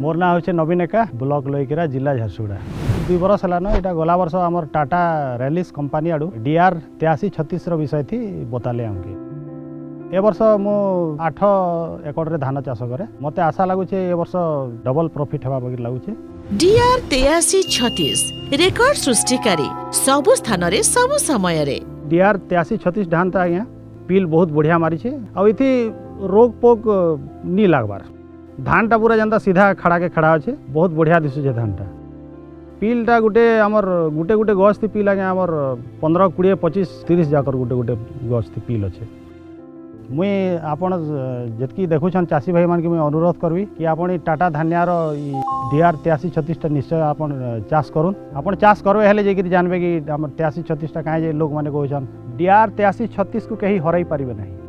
मोर ना हूँ नवीन एका ब्लॉक लोईकेरा जिला झारसुगुड़ा 2 बरस है यहाँ गला वर्ष आम टाटा रैलिस कंपनी आड़ू DR 8336 विषय थी बताले आमके ए वर्ष मु 8 एकड़ धान चाष करे मते आशा लगुचे ए वर्ष डबल प्रॉफिट हवा बगी लगुचे। DR 8336 रेकर्ड सृष्टिकारी सबु स्थान रे सबु समय रे DR 8336 धान तो आज्ञा पिल बहुत बढ़िया मारी छे आ इथि रोग पोक नी लागबार धान टा पूरा जनता सीधा खड़ा के खड़ा अच्छे बहुत बढ़िया दिशुचे धान टा पिलटा गोटे आमर गोटे गोटे गछ थी पिल आज्ञा आमर 15 20 25 30 जाकर गोटे गोटे गछ थी पिल अच्छे। मुई आपण जितकी देखुछन चाषी भाई मान के मुई अनुरोध करबी कि आपण टाटा धान्यार DR 8336 टा निश्चय आपण चाष करूँ आपण चाष करबे हेले जेकि जानबे कि हमर 8336 टा काहे जे लोग माने कहछन DR 8336 को कहीं हराई पारिबे नहीं।